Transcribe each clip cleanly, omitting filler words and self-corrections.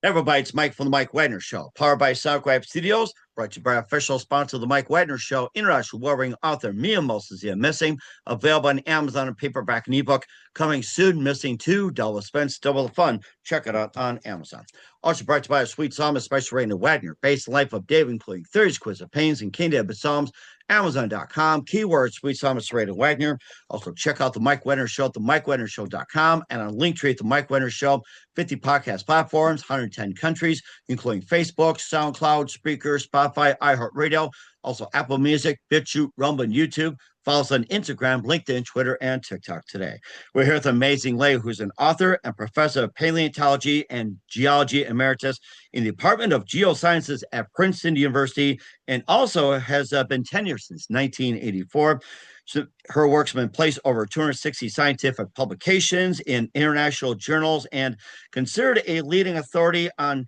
Everybody, it's Mike from the Mike Wagner Show, powered by SoundCloud Studios, brought to you by official sponsor of the Mike Wagner Show, international award-winning author Mia Moses Missing, available on Amazon and paperback and ebook. Coming soon, Missing 2, Double Expense, Double the Fun. Check it out on Amazon. Also brought to you by a sweet psalm, especially Raina Wagner, based on the life of David, including 30 quiz of pains and King David Psalms. Amazon.com, keyword Sweet Psalmist Raina Wagner. Also, check out the Mike Wagner Show at the MikeWagnerShow.com and on Linktree at the Mike Wagner Show. 50 podcast platforms, 110 countries, including Facebook, SoundCloud, Spreaker, Spotify, iHeartRadio, also Apple Music, BitChute, Rumble, and YouTube. Follow us on Instagram, LinkedIn, Twitter, and TikTok today. We're here with an amazing lady who's an author and professor of paleontology and geology emeritus in the Department of Geosciences at Princeton University, and also has been tenured since 1984. So her work's been placed over 260 scientific publications in international journals and considered a leading authority on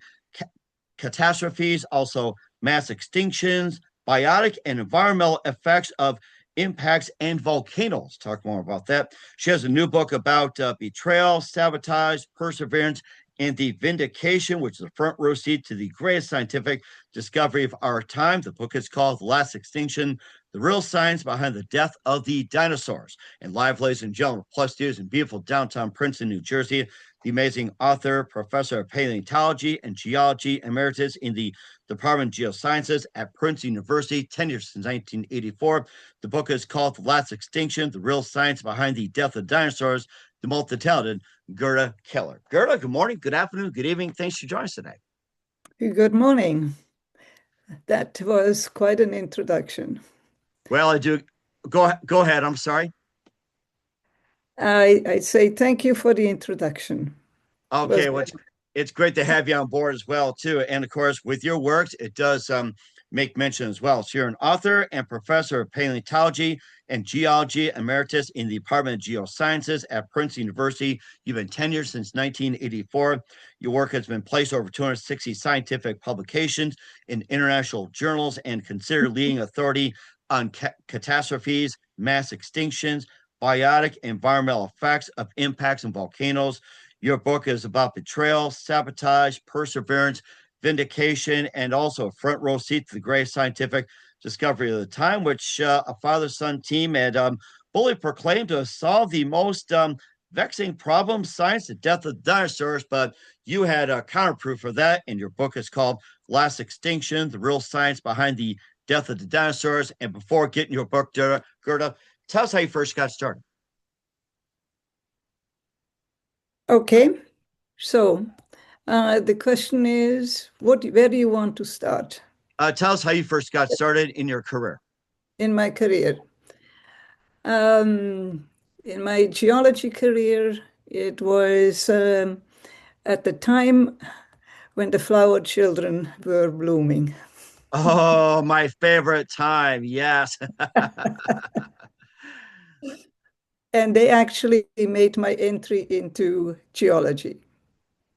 catastrophes, also mass extinctions, biotic and environmental effects of impacts and volcanoes. Talk more about that. She has a new book about betrayal, sabotage, perseverance, and the vindication, which is a front row seat to the greatest scientific discovery of our time. The book is called Last Extinction, The Real Science Behind the Death of the Dinosaurs. And live, ladies and gentlemen, plus studios in beautiful downtown Princeton, New Jersey, the amazing author, professor of paleontology and geology emeritus in the Department of Geosciences at Princeton University, tenured since 1984. The book is called The Last Extinction, The Real Science Behind the Death of Dinosaurs, the multi-talented Gerta Keller. Gerta, good morning, good afternoon, good evening. Thanks for joining us today. Good morning. That was quite an introduction. Well, I do. Go ahead. I'm sorry. I say thank you for the introduction. Okay, well, it's great to have you on board as well, too. And of course, with your works, it does make mention as well. So you're an author and professor of paleontology and geology emeritus in the Department of Geosciences at Princeton University. You've been tenured since 1984. Your work has been placed over 260 scientific publications in international journals and considered leading authority on catastrophes, mass extinctions, biotic environmental effects of impacts and volcanoes. Your book is about betrayal, sabotage, perseverance, vindication, and also a front row seat to the greatest scientific discovery of the time, which a father-son team had boldly proclaimed to have solved the most vexing problem, science, the death of dinosaurs. But you had a counterproof for that, and your book is called Last Extinction, The Real Science Behind the Death of the Dinosaurs. And before getting your book, Gerta, tell us how you first got started. Okay, so the question is, where do you want to start? Tell us how you first got started in your career. In my career. In my geology career, it was at the time when the flower children were blooming. Oh, my favorite time, yes. And they actually made my entry into geology.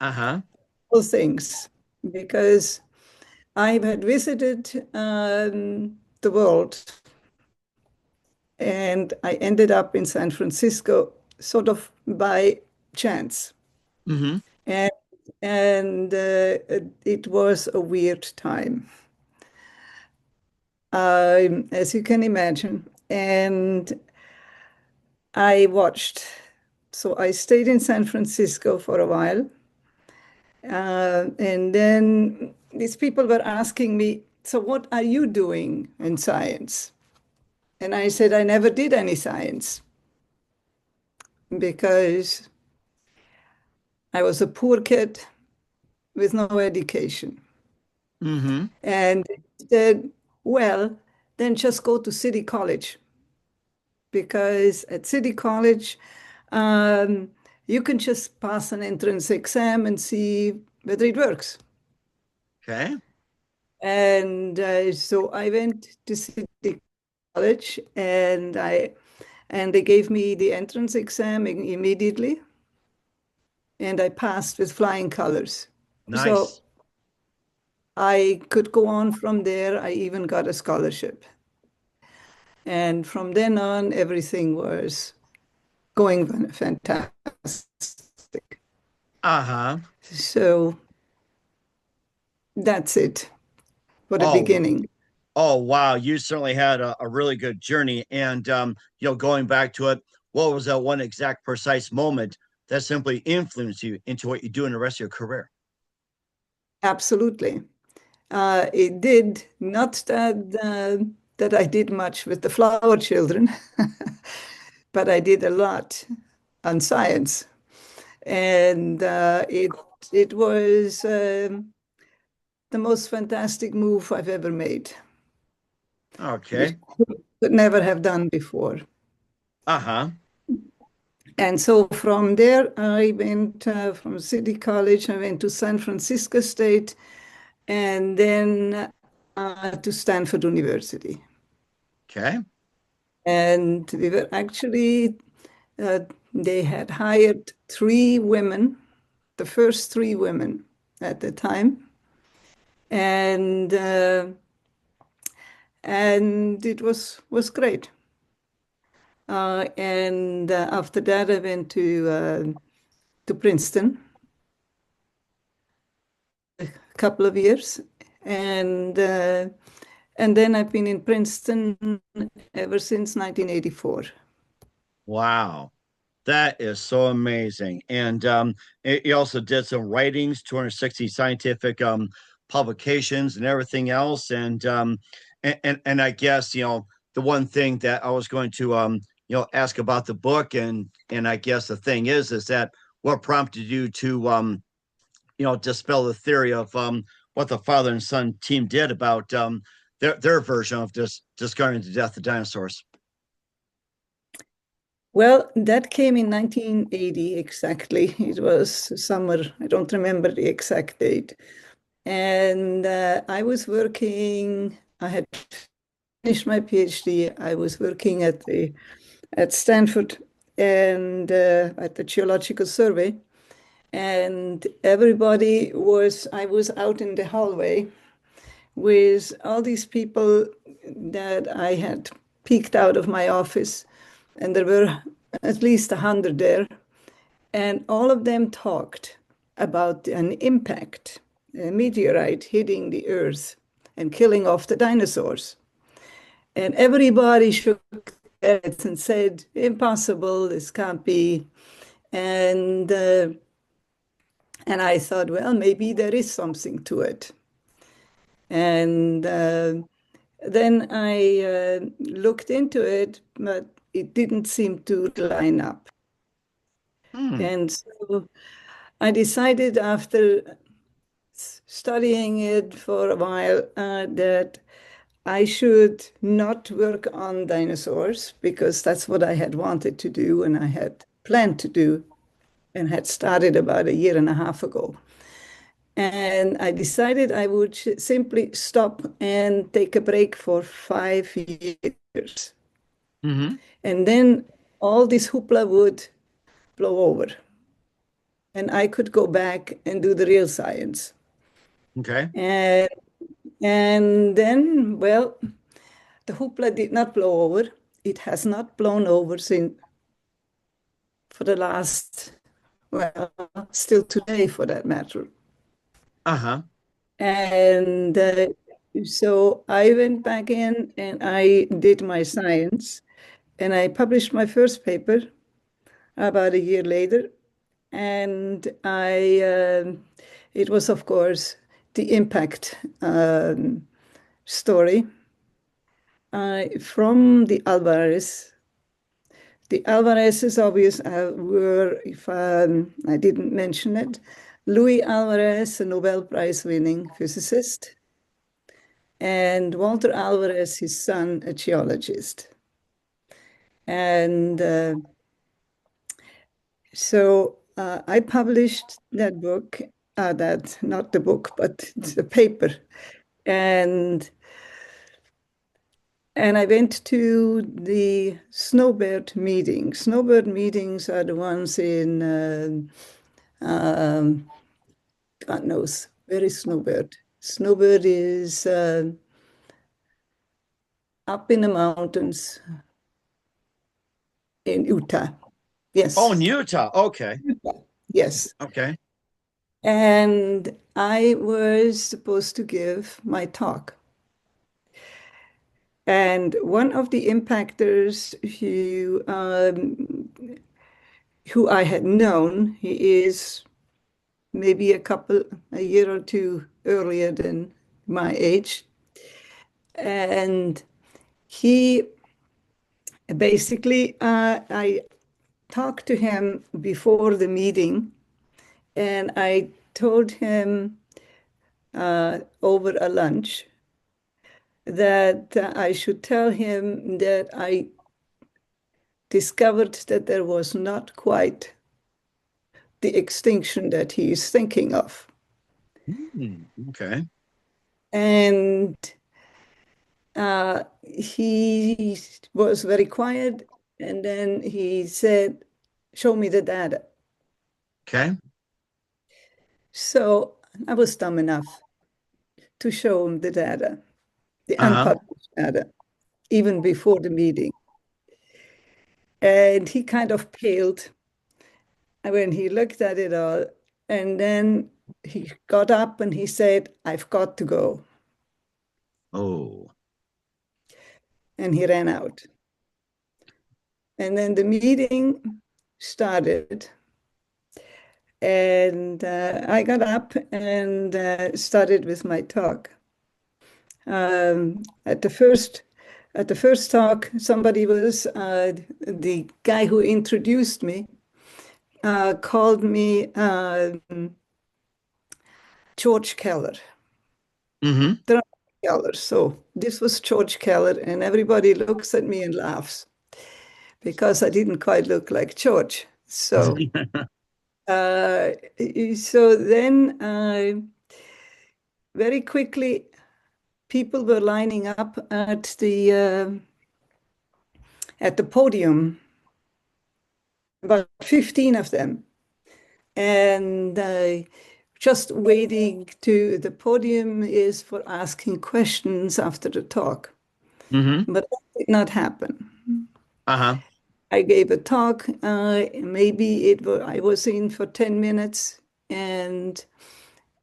All things, because I had visited the world, and I ended up in San Francisco sort of by chance. And it was a weird time, as you can imagine. And I watched. So I stayed in San Francisco for a while. And then these people were asking me, so what are you doing in science? And I said, I never did any science because I was a poor kid with no education. And they said, well, then just go to City College. Because at City College, you can just pass an entrance exam and see whether it works. Okay. And so I went to City College, and they gave me the entrance exam immediately, and I passed with flying colors. Nice. So I could go on from there. I even got a scholarship. And from then on, everything was going fantastic. Uh-huh. So That's it for the Oh, beginning. oh, wow. You certainly had a really good journey. And, going back to it, what was that one exact precise moment that simply influenced you into what you do in the rest of your career? Absolutely. It did not that I did much with the flower children, but I did a lot on science, and it was the most fantastic move I've ever made, which Okay. I could never have done before. Uh-huh. And so from there, I went from City College, I went to San Francisco State, and then to Stanford University. Okay. And we were actually, uh, they had hired three women, the first three women at the time. And it was great. And after that, I went to Princeton a couple of years, and uh, and then I've been in Princeton ever since 1984. Wow. That is so amazing. And he also did some writings, 260 scientific publications and everything else. And I guess, the one thing that I was going to ask about the book, and I guess the thing is that what prompted you to dispel the theory of what the father and son team did about their version of discovering the death of dinosaurs. Well, that came in 1980 exactly. It was summer. I don't remember the exact date. And I had finished my PhD. I was working at Stanford and at the Geological Survey. And I was out in the hallway with all these people that I had peeked out of my office, and there were at least 100 there, and all of them talked about an impact, a meteorite hitting the Earth and killing off the dinosaurs. And everybody shook their heads and said, "Impossible, this can't be." And and I thought, well, maybe there is something to it. And then I looked into it, but it didn't seem to line up. Hmm. And so I decided after studying it for a while that I should not work on dinosaurs because that's what I had wanted to do and I had planned to do and had started about a year and a half ago. And I decided I would simply stop and take a break for 5 years. Hmm. And then all this hoopla would blow over. And I could go back and do the real science. Okay. And and then, well, the hoopla did not blow over. It has not blown over since for the last, well, still today for that matter. Uh-huh. And so I went back in and I did my science and I published my first paper about a year later. And it was, of course, the impact story from the Alvarez. The Alvarez's obvious were, if I didn't mention it, Louis Alvarez, a Nobel Prize winning physicist, and Walter Alvarez, his son, a geologist. And so I published that book, not the book, but the paper. And and I went to the snowbird meetings. Snowbird meetings are the ones in, God knows, where is Snowbird? Snowbird is up in the mountains in Utah. Oh, Yes, in Utah. Okay. yes. Okay. And I was supposed to give my talk. And one of the impactors who I had known, he is maybe a year or two earlier than my age. And he basically, I talked to him before the meeting, and I told him over a lunch that I should tell him that I discovered that there was not quite the extinction that he is thinking of. Okay. And he was very quiet, and then he said, "Show me the data." Okay. So I was dumb enough to show him the data, the Uh-huh. unpublished data, even before the meeting. And he kind of paled when he looked at it all. And then he got up and he said, "I've got to go." Oh. And he ran out. And then the meeting started. And I got up and started with my talk. At the first talk, somebody was the guy who introduced me called me George Keller. Mm-hmm. There are Keller, so this was George Keller, and everybody looks at me and laughs because I didn't quite look like George. Uh, so then, very quickly, people were lining up at the podium, about 15 of them, and just waiting to the podium is for asking questions after the talk. Mm-hmm. But that did not happen. Uh-huh. I gave a talk. I was in for 10 minutes, and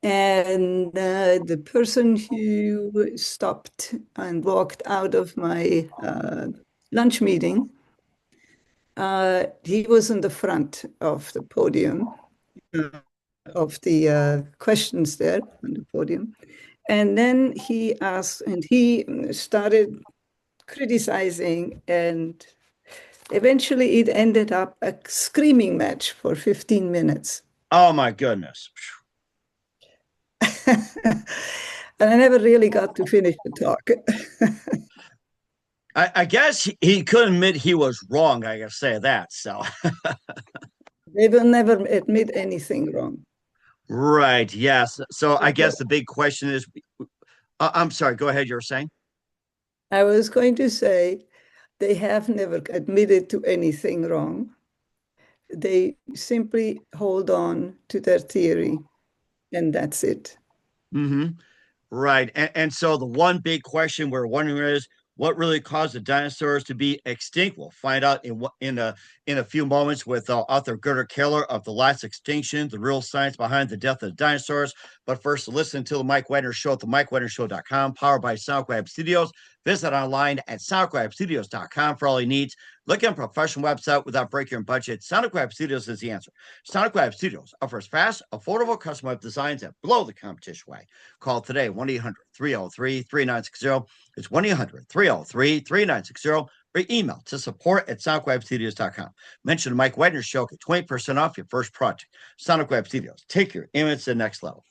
the person who stopped and walked out of my lunch meeting, he was in the front of the podium, of the questions there on the podium. And then he asked, and he started criticizing, and eventually it ended up a screaming match for 15 minutes. Oh my goodness. And I never really got to finish the talk. I guess he couldn't admit he was wrong. I gotta say that. So, They will never admit anything wrong. right. Yes. So I So guess the big question is, I'm sorry. Go ahead. You were saying. I was going to say they have never admitted to anything wrong. They simply hold on to their theory, and that's it. Mm-hmm. Right. And so the one big question we're wondering is what really caused the dinosaurs to be extinct? We'll find out in a few moments with author Gerta Keller of The Last Extinction, the real science behind the death of the dinosaurs. But first, listen to the Mike Wagner Show at themikewagnershow.com, powered by SoundGrab Studios. Visit online at soundgrabstudios.com for all your needs. Look at a professional website without breaking your budget. SoundGrab Studios is the answer. SoundGrab Studios offers fast, affordable custom web designs that blow the competition away. Call today, 1-800-303-3960. It's 1-800-303-3960. Or email to support@soundgrabstudios.com. Mention the Mike Wagner Show, get 20% off your first project. Sonic Web Studios, take your image to the next level.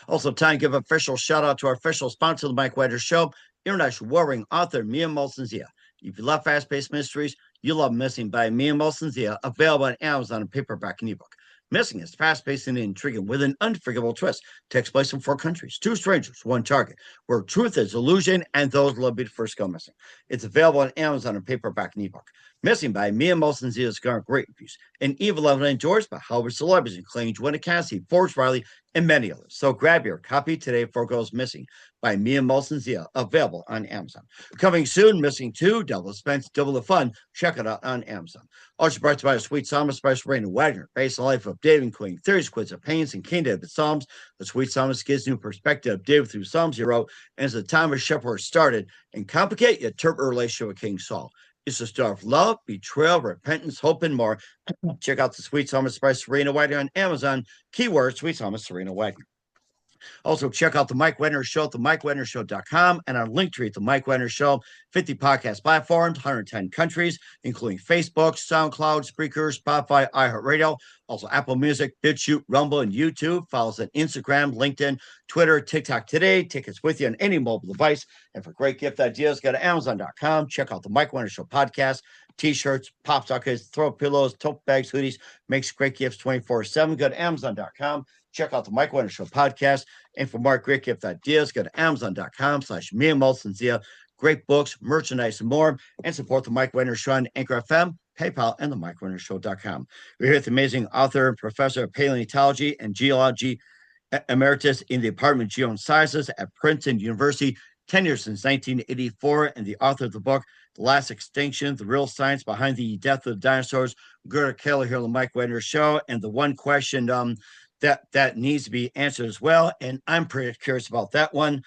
Also, time to give an official shout out to our official sponsor of the Mike Wagner Show, international warring author Mia Molson-Zia. If you love fast-paced mysteries, you love Missing by Mia Molson-Zia, available on Amazon in paperback and ebook. Missing is fast-paced and intriguing with an unforgettable twist. Takes place in 4 countries, 2 strangers, 1 target, where truth is illusion and those love be the first go missing. It's available on Amazon in paperback and ebook. Missing by Mia Molson Zia's garnered great reviews. And Evil Evan endorsed by Hollywood celebrities, including Joanna Cassidy, Forrest Riley, and many others. So grab your copy today before it goes missing by Mia Molson Zia, available on Amazon. Coming soon, Missing 2, Double the Suspense, Double the Fun. Check it out on Amazon. Also brought to you by Sweet Psalmist by Raina Wagner, based on the life of David, including theories, quiz of pains, and King David Psalms. The Sweet Psalmist gives new perspective of David through Psalms he wrote, and as the time of shepherd started, and complicate yet turbulent relationship with King Saul. It's a story of love, betrayal, repentance, hope, and more. Check out the Sweet Psalmist by Serena Wagner on Amazon. Keyword Sweet Psalmist Serena Wagner. Also, check out the Mike Wagner Show at themikewagnershow.com and our Linktree at the Mike Wagner Show. 50 podcast platforms, 110 countries, including Facebook, SoundCloud, Spreaker, Spotify, iHeartRadio, also Apple Music, BitChute, Rumble, and YouTube. Follow us on Instagram, LinkedIn, Twitter, TikTok today. Take us with you on any mobile device. And for great gift ideas, go to Amazon.com. Check out the Mike Wagner Show podcast. T-shirts, pop sockets, throw pillows, tote bags, hoodies, makes great gifts 24/7. Go to Amazon.com. Check out the Mike Wagner Show podcast. And for more great gift ideas, go to Amazon.com/Mia Molson Zia. Great books, merchandise, and more. And support the Mike Wagner Show on Anchor FM, PayPal, and the MikeWagnerShow.com. We're here with the amazing author and professor of paleontology and geology emeritus in the Department of Geosciences at Princeton University, 10 years since 1984, and the author of the book, The Last Extinction, The Real Science Behind the Death of the Dinosaurs, Gerta Keller here on the Mike Wagner Show. And the one question that needs to be answered as well, and I'm pretty curious about that one.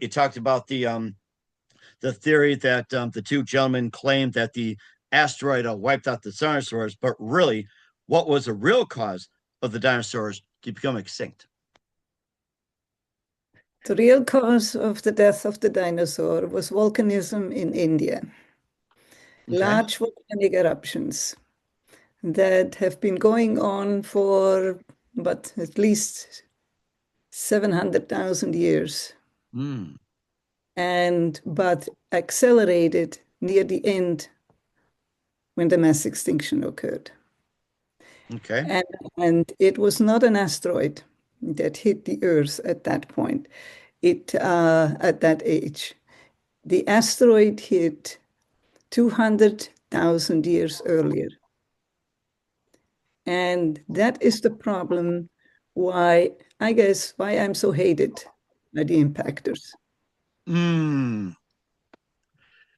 You talked about the theory that the two gentlemen claimed that the asteroid wiped out the dinosaurs, but really, what was the real cause of the dinosaurs to become extinct? The real cause of the death of the dinosaur was volcanism in India. Okay. Large volcanic eruptions that have been going on for at least 700,000 years. But accelerated near the end when the mass extinction occurred. Okay. And it was not an asteroid that hit the Earth at that point. At that age. The asteroid hit 200,000 years earlier. And that is the problem why I'm so hated by the impactors.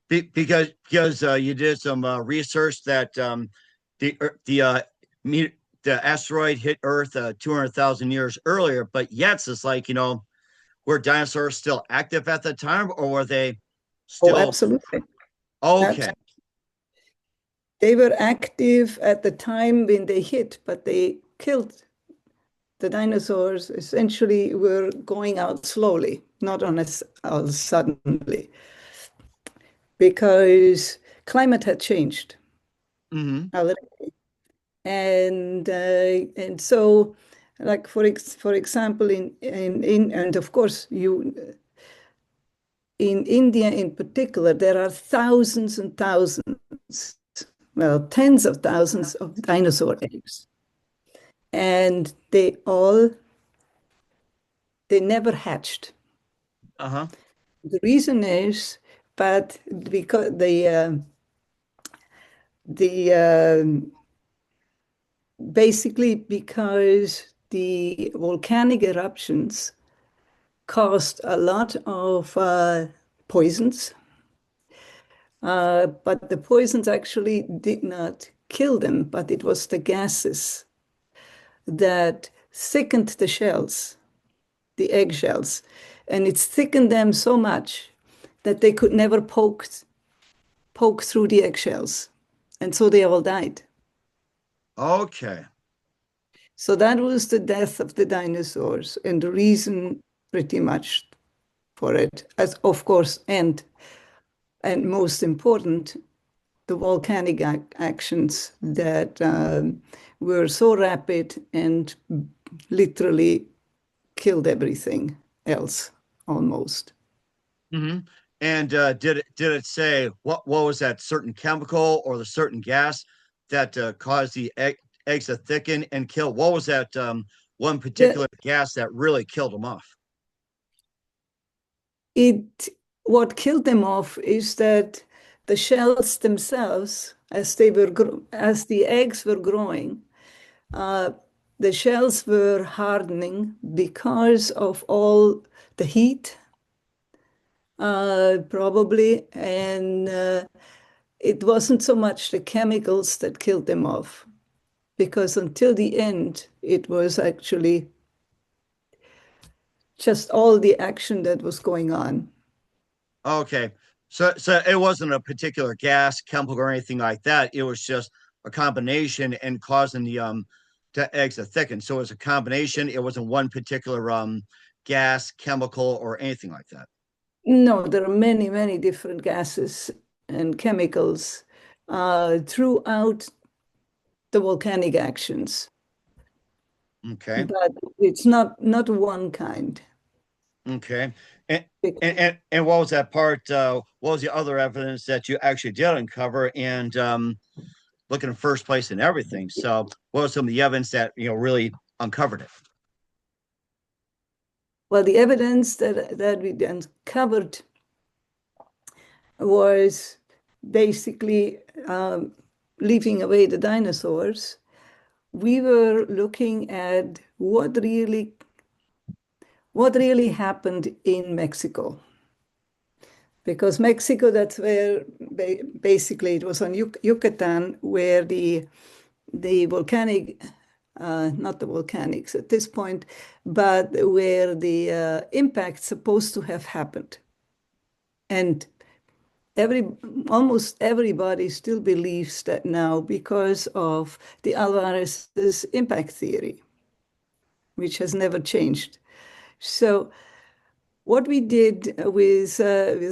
Because you did some research that the asteroid hit Earth 200,000 years earlier, but yet it's like, were dinosaurs still active at the time, or were they still? Oh, absolutely. Okay. They were active at the time when they hit, but they killed the dinosaurs. Essentially, were going out slowly, not on suddenly, because climate had changed. And so, like for example, and of course in India in particular, there are thousands and thousands, well, tens of thousands of dinosaur eggs, and they never hatched. The reason is, but because basically because the volcanic eruptions caused a lot of poisons, but the poisons actually did not kill them, but it was the gases that thickened the shells, the eggshells, and it thickened them so much that they could never poke through the eggshells, and so they all died. Okay. So that was the death of the dinosaurs, and the reason pretty much for it, as of course, and most important, the volcanic actions that were so rapid and literally killed everything else almost. And did it say what was that certain chemical or the certain gas that caused the eggs to thicken and kill? What was that one particular gas that really killed them off? What killed them off is that the shells themselves, as the eggs were growing, uh, the shells were hardening because of all the heat, probably, and it wasn't so much the chemicals that killed them off, because until the end, it was actually just all the action that was going on. Okay. So it wasn't a particular gas, chemical, or anything like that. It was just a combination and causing the eggs to thicken. So it was a combination. It wasn't one particular gas, chemical, or anything like that. No, there are many, many different gases and chemicals throughout the volcanic actions, Okay. but it's not one kind. Okay. And and what was that part? What was the other evidence that you actually did uncover and look in the first place and everything? So what was some of the evidence that really uncovered it? Well, the evidence that we uncovered was basically leaving away the dinosaurs. We were looking at what really happened in Mexico. Because Mexico, that's where basically it was on Yucatan where the volcanic, not the volcanics at this point, but where the impact supposed to have happened. And every almost everybody still believes that now because of the Alvarez's impact theory, which has never changed. So what we did with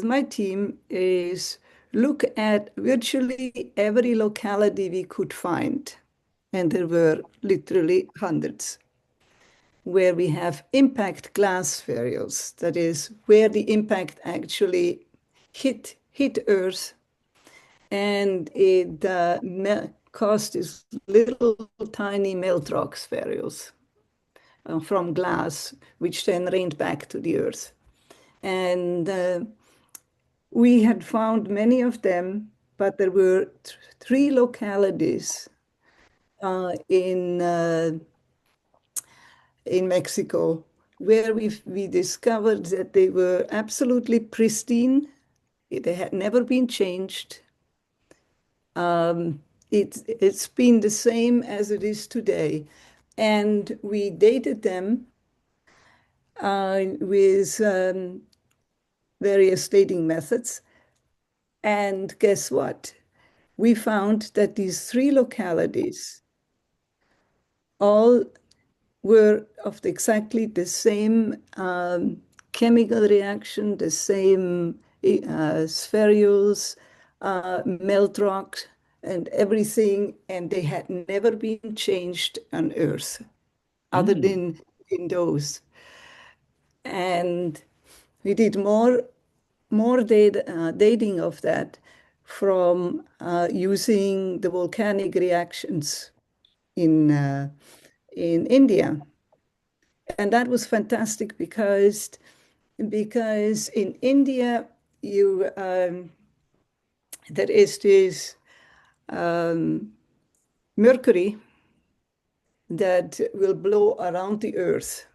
my team is look at virtually every locality we could find, and there were literally hundreds, where we have impact glass spherules, that is, where the impact actually hit Earth, and it caused these little tiny melt rock spherules from glass, which then rained back to the Earth. And we had found many of them, but there were three localities in Mexico where we discovered that they were absolutely pristine. They had never been changed. It's been the same as it is today. And we dated them with various dating methods. And guess what? We found that these three localities all were of exactly the same chemical reaction, the same spherules, melt rock, and everything, and they had never been changed on Earth other Mm. than in those. And we did more dating of that from using the volcanic reactions in India. And that was fantastic because in India you there is this um, mercury that will blow around the earth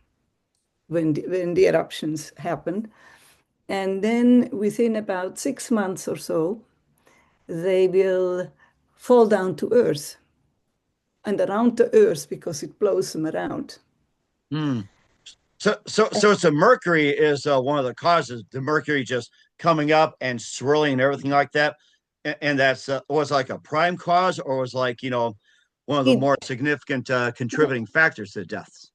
when the eruptions happen. And then within about 6 months or so, they will fall down to earth and around the earth because it blows them around. Mm. So it's a mercury is one of the causes. The mercury just coming up and swirling and everything like that, and that's was like a prime cause, or was like one of the It, more significant contributing factors to deaths.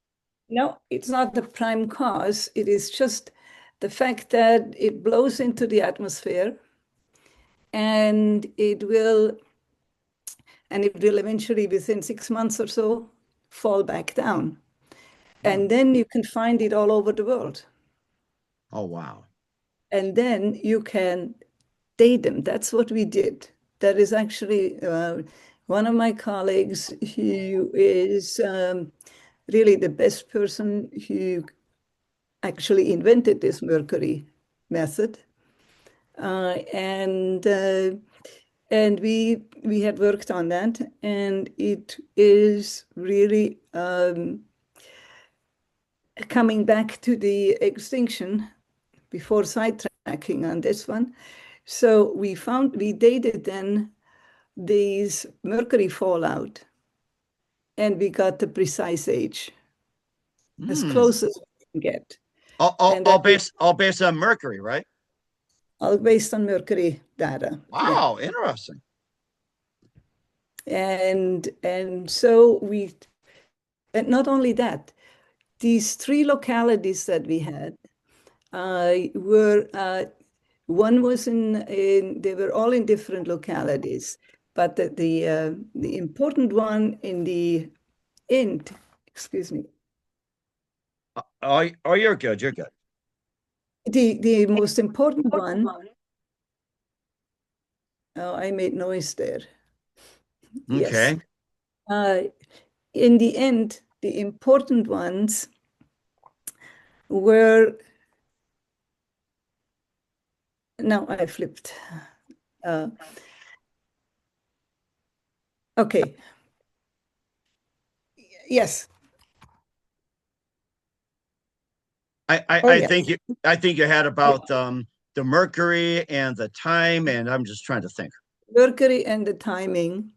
no, it's not the prime cause. It is just the fact that it blows into the atmosphere and it will eventually, within 6 months or so, fall back down. Hmm. And then you can find it all over the world. Oh wow. And then you can date them. That's what we did. That is actually one of my colleagues who is really the best person who actually invented this mercury method. And And we had worked on that, and it is really coming back to the extinction before sidetracking on this one. So we dated then these mercury fallout, and we got the precise age, as close as we can get. And that is All based on Mercury, right? all based on mercury data. Yeah. Wow, interesting. And so and not only that, these three localities that we had were one was they were all in different localities, but the important one in the end, excuse me, Oh, you're good. You're good. the most important one. Oh, I made noise there. Yes. Okay. Uh, in the end, the important ones were, now I flipped. Uh, okay. Yes. Oh, I yes. think you had about the Mercury and the time, and I'm just trying to think. Mercury and the timing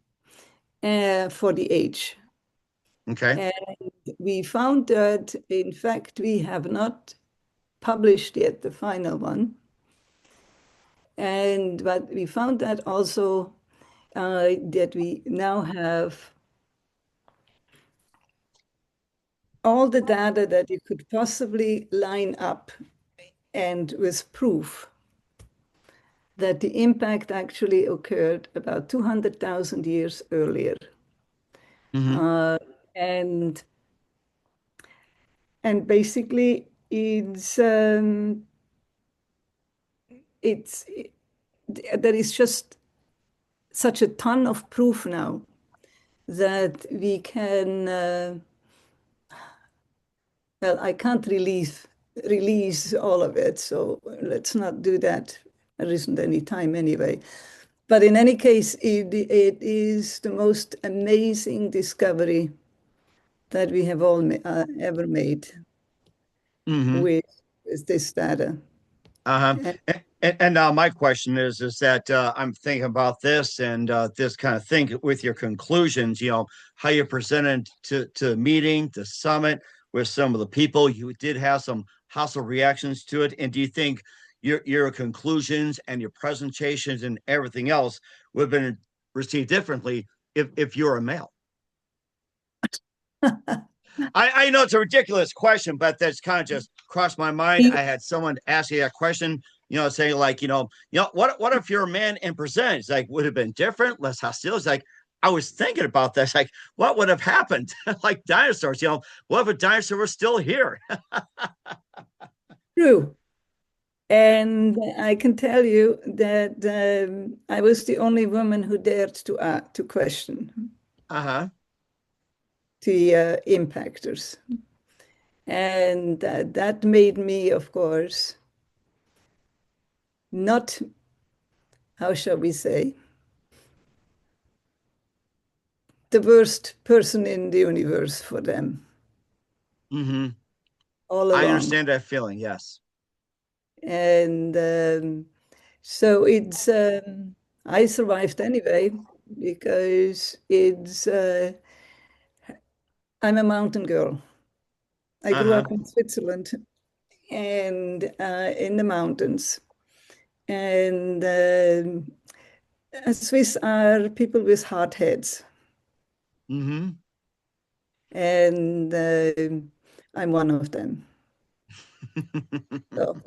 for the age. Okay. And we found that, in fact, we have not published yet the final one. But we found that also that we now have all the data that you could possibly line up, and with proof that the impact actually occurred about 200,000 years earlier. Mm-hmm. Uh, and and basically it's there is just such a ton of proof now that we can well, I can't release all of it, so let's not do that. There isn't any time anyway. But in any case, it is the most amazing discovery that we have all ever made Mm-hmm. with, this data. Uh-huh. And And now my question is that I'm thinking about this and this kind of thing with your conclusions, how you presented to the meeting, the summit with some of the people. You did have some hostile reactions to it. And do you think your conclusions and your presentations and everything else would have been received differently if you're a male? I know it's a ridiculous question, but that's kind of just crossed my mind. I had someone ask you that question, saying like, what if you're a man and present? It's like, would have been different, less hostile. It's like, I was thinking about this, like, what would have happened? Like dinosaurs, what if a dinosaur was still here? true. And I can tell you that I was the only woman who dared to question Uh-huh. the impactors. And that made me, of course, not, how shall we say, the worst person in the universe for them Mm-hmm. all I along. understand that feeling, yes. And so I survived anyway because I'm a mountain girl. I grew Uh-huh. up in Switzerland and in the mountains. And Swiss are people with hard heads. Mm-hmm. And I'm one of them. So,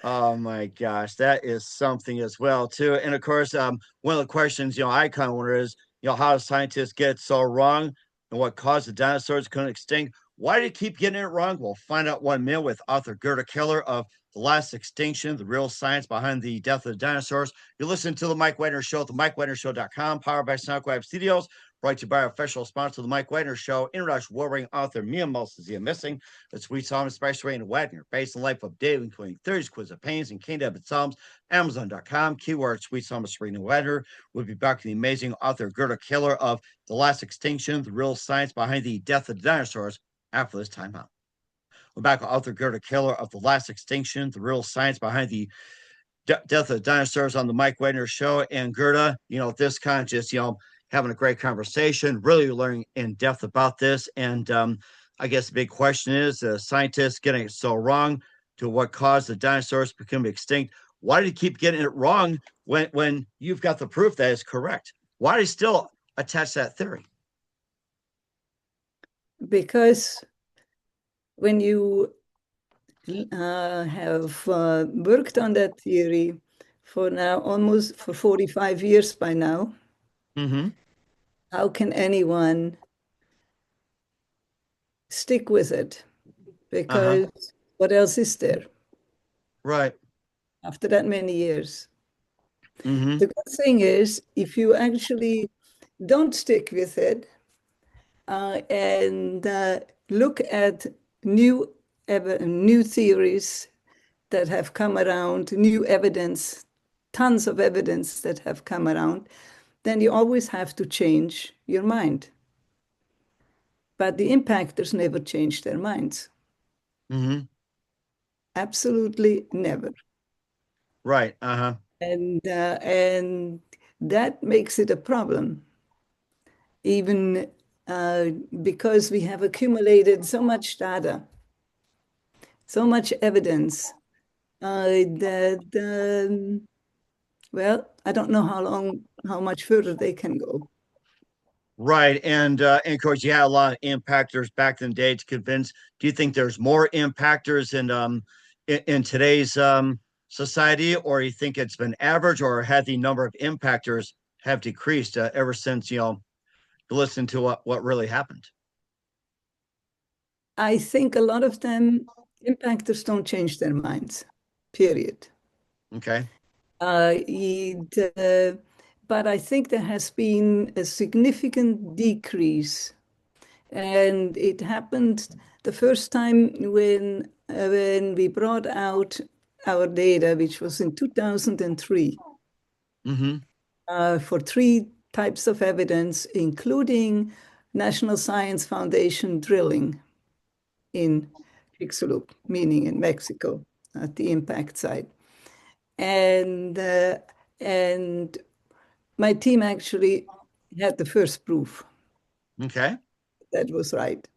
Oh my gosh, that is something as well too. And of course, one of the questions I kind of wonder is, how do scientists get it so wrong, and what caused the dinosaurs to become extinct? Why do you keep getting it wrong? We'll find out 1 minute with author Gerta Keller of The Last Extinction: The Real Science Behind the Death of the Dinosaurs. You listen to the Mike Wagner Show at the MikeWagnerShow.com, powered by SoundCloud Studios. brought to you by our official sponsor of the Mike Wagner Show, international warring author Mia Mulsizia Missing. The sweet psalm inspiration Rain Wagner, based on the life of David, including theories, quiz of pains, and King David Psalms. Amazon.com, keyword sweet psalm Serena Wagner. We'll be back with the amazing author Gerta Keller of The Last Extinction, the real science behind the death of the dinosaurs after this time out. We're back with author Gerta Keller of The Last Extinction, the real science behind the death of the dinosaurs on the Mike Wagner Show. And Gerta, this kind of just, having a great conversation, really learning in depth about this. And I guess the big question is, scientists getting it so wrong, to what caused the dinosaurs to become extinct? Why do you keep getting it wrong when you've got the proof that it's correct? Why do you still attach that theory? Because when you have worked on that theory for now almost for 45 years by now, how can anyone stick with it? Because what else is there? Right. After that many years. The good thing is, if you actually don't stick with it and look at new theories that have come around, new evidence, tons of evidence that have come around, then you always have to change your mind. But the impactors never change their minds. Absolutely never. Right. And that makes it a problem, even because we have accumulated so much data, so much evidence that well, I don't know how much further they can go. Right. And of course, you had a lot of impactors back in the day to convince. Do you think there's more impactors in today's society, or you think it's been average, or had the number of impactors have decreased ever since you listen to what really happened? I think a lot of them, impactors don't change their minds, period. Okay. But I think there has been a significant decrease. And it happened the first time when we brought out our data, which was in 2003, for 3 types of evidence, including National Science Foundation drilling in Chicxulub, meaning in Mexico, at the impact site. And my team actually had the first proof. Okay. That was right.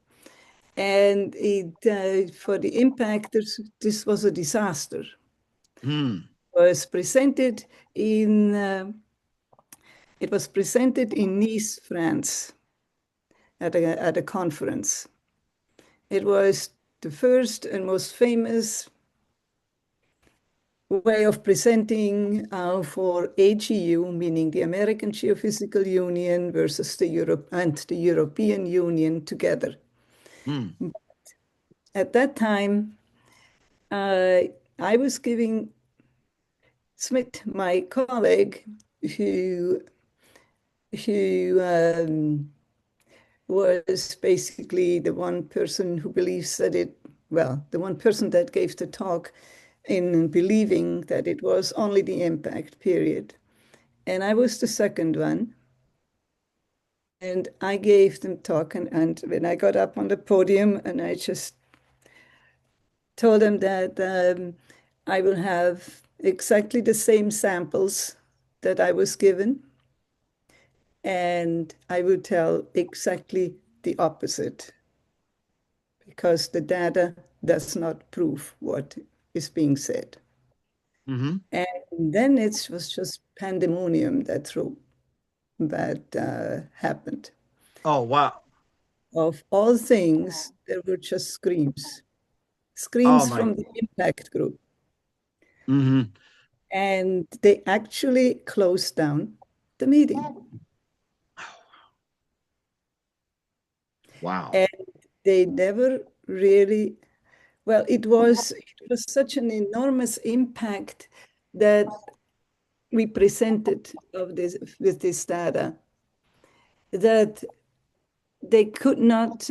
And for the impactors, this was a disaster. Was presented in it was presented in Nice, France, at a conference. It was the first and most famous way of presenting for AGU, meaning the American Geophysical Union versus the European Union together. At that time, I was giving Smith, my colleague, who was basically the one person who believes that the one person that gave the talk in believing that it was only the impact, period. And I was the second one. And I gave them talk, and when I got up on the podium, and I just told them that I will have exactly the same samples that I was given, and I will tell exactly the opposite, because the data does not prove what is being said. And then it was just pandemonium that happened. Oh, wow. Of all things, there were just screams Oh, from my. the impact group. And they actually closed down the meeting. Wow. And they never really, well, it was such an enormous impact that we presented with this data that they could not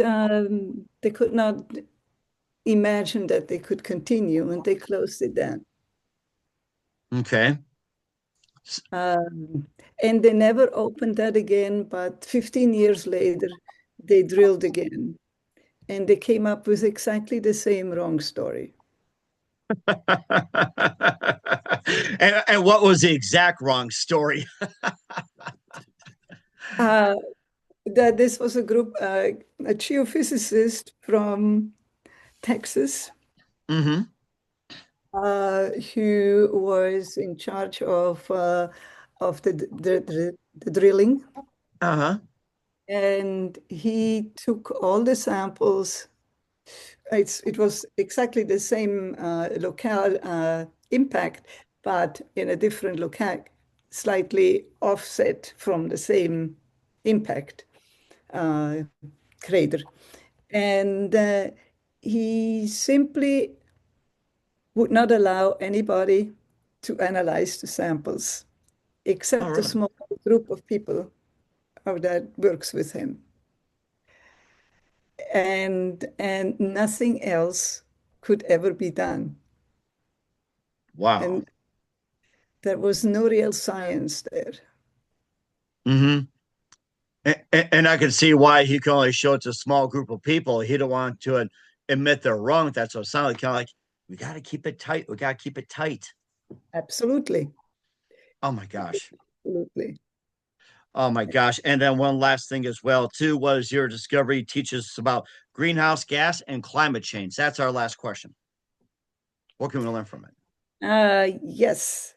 imagine that they could continue, and they closed it down. Okay. Um, and they never opened that again, but 15 years later, they drilled again, and they came up with exactly the same wrong story. And what was the exact wrong story? Uh, that this was a group, a geophysicist from Texas, Mm-hmm. who was in charge of the drilling, Uh-huh. and he took all the samples. It was exactly the same locale impact, but in a different locale, slightly offset from the same impact uh, crater. And he simply would not allow anybody to analyze the samples Oh, except a really? small group of people that works with him. And nothing else could ever be done. Wow. And there was no real science there. Mm-hmm. And I can see why he can only show it to a small group of people. He don't want to admit they're wrong. That's what it sounds like. Kind of like, we got to keep it tight. We got to keep it tight. Absolutely. Oh my gosh. Absolutely. Oh my gosh. And then one last thing as well, too. What is your discovery teaches us about greenhouse gas and climate change? That's our last question. What can we learn from it? Yes,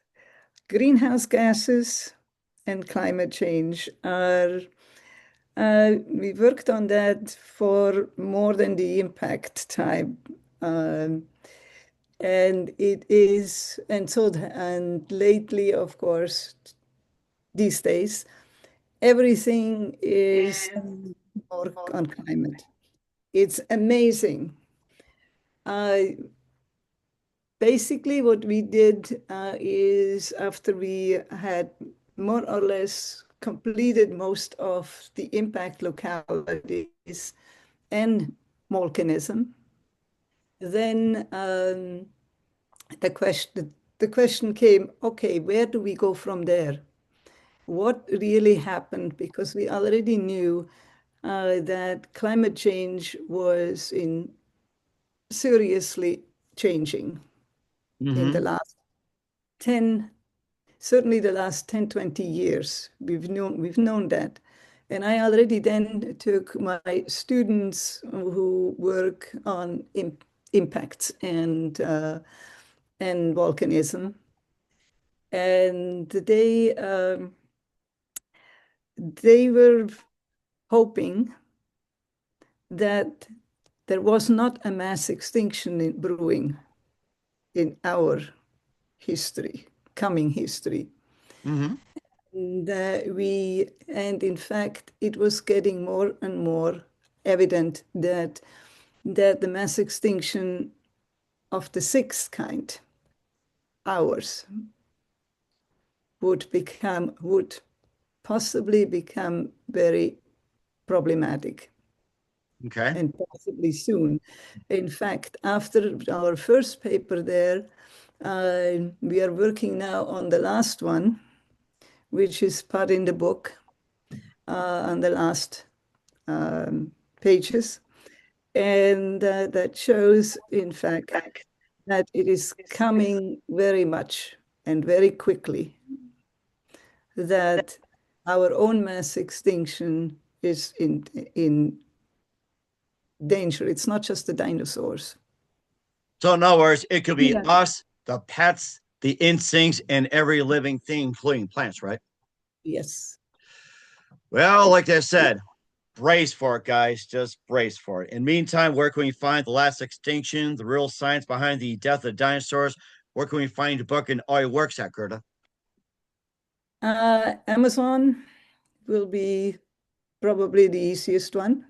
greenhouse gases and climate change are, we worked on that for more than the impact time. Um, and it is, and so, and lately, of course, these days, everything is more on climate. It's amazing. Uh, Basically, what we did is after we had more or less completed most of the impact localities and volcanism, then the question came, okay, where do we go from there? What really happened? Because we already knew that climate change was in seriously changing in the Mm-hmm. last 10, certainly the last 10, 20 years. We've known that. And I already then took my students who work on impacts and volcanism, and they were hoping that there was not a mass extinction in brewing in our history, coming history. Mm-hmm. And in fact, it was getting more and more evident that the mass extinction of the sixth kind, ours, would possibly become very problematic, Okay. and possibly soon. In fact, after our first paper there, we are working now on the last one, which is part in the book, on the last pages. And that shows, in fact, that it is coming very much and very quickly, that our own mass extinction is in danger. It's not just the dinosaurs. So in other words, it could be Yeah. us, the pets, the instincts, and every living thing, including plants, right? Yes. Well, like I said, brace for it, guys. Just brace for it. In the meantime, where can we find The Last Extinction, the real science behind the death of dinosaurs? Where can we find the book and all your works at, Gerta? Amazon will be probably the easiest one,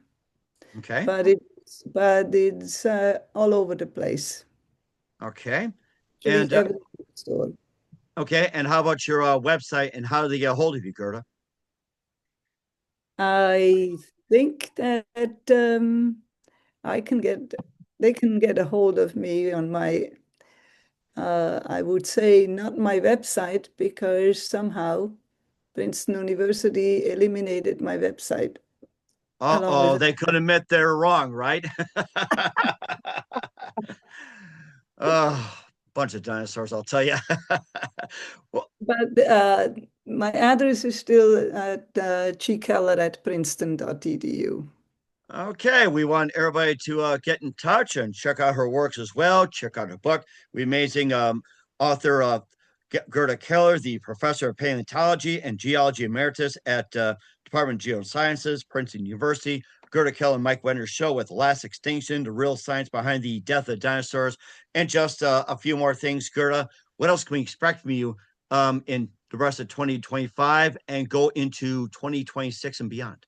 Okay. but it's all over the place. Okay. Actually, And every store. okay. And how about your website and how do they get a hold of you, Gerta? I think that I can get they can get a hold of me on my I would say not my website because somehow Princeton University eliminated my website along Uh-oh, with they could admit they're wrong, right? Oh, bunch of dinosaurs, I'll tell you. Well, but my address is still at gkeller at princeton.edu. okay, we want everybody to get in touch and check out her works as well. Check out her book. The amazing author Gerta Keller, the professor of paleontology and geology emeritus at Department of Geosciences, Princeton University. Gerta Keller and Mike Wenner's show with Last Extinction, the real science behind the death of dinosaurs, and just a few more things. Gerta, what else can we expect from you in the rest of 2025 and go into 2026 and beyond?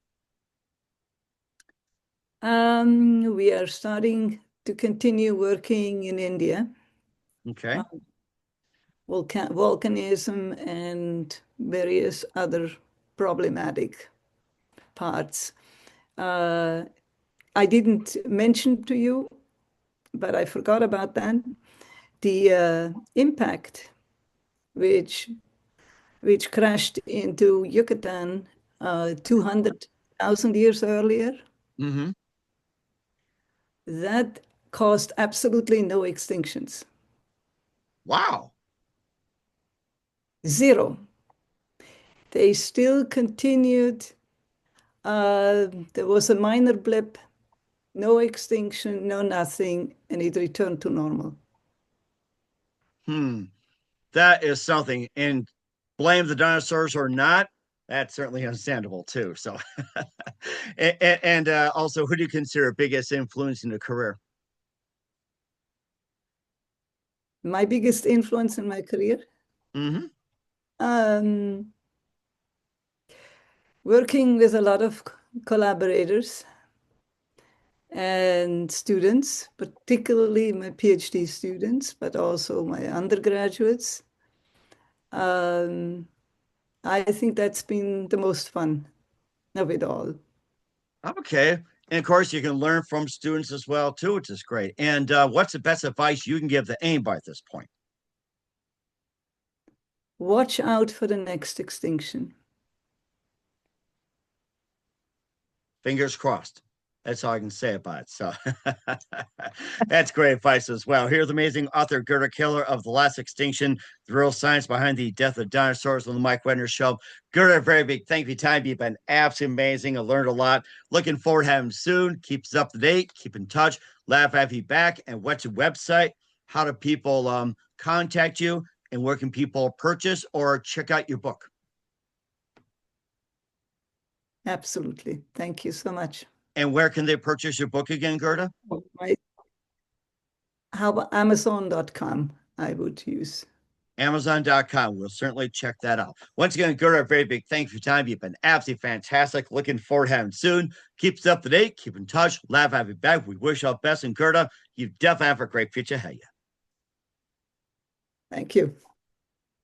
We are starting to continue working in India, Okay. uh, volcanism and various other problematic parts. Uh, I didn't mention to you, but I forgot about that. The impact which crashed into Yucatan 200,000 years earlier, Mm-hmm. that caused absolutely no extinctions. Wow. Zero. They still continued. There was a minor blip, no extinction, no nothing, and it returned to normal. Hmm. That is something. And blame the dinosaurs or not, that's certainly understandable too. So, and also, who do you consider biggest influence in your career? My biggest influence in my career, Mm-hmm. um, working with a lot of collaborators and students, particularly my PhD students, but also my undergraduates. Um, I think that's been the most fun of it all. Okay. And of course, you can learn from students as well too, which is great. And what's the best advice you can give the anybody at this point? Watch out for the next extinction. Fingers crossed. That's all I can say about it. So that's great advice as well. Here's amazing author Gerta Keller of The Last Extinction, the real science behind the death of dinosaurs on the Mike Wenner Show. Gerta, a very big thank you time. You've been absolutely amazing. I learned a lot. Looking forward to having you soon. Keep us up to date. Keep in touch. Laugh have you back. And what's your website? How do people contact you? And where can people purchase or check out your book? Absolutely. Thank you so much. And where can they purchase your book again, Gerta? My, how about Amazon.com I would use. Amazon.com. We'll certainly check that out. Once again, Gerta, a very big thank you for your time. You've been absolutely fantastic. Looking forward to having you soon. Keep us up to date. Keep in touch. Laugh, have you back. We wish you all best. And Gerta, you definitely have a great future ahead of you. Thank you.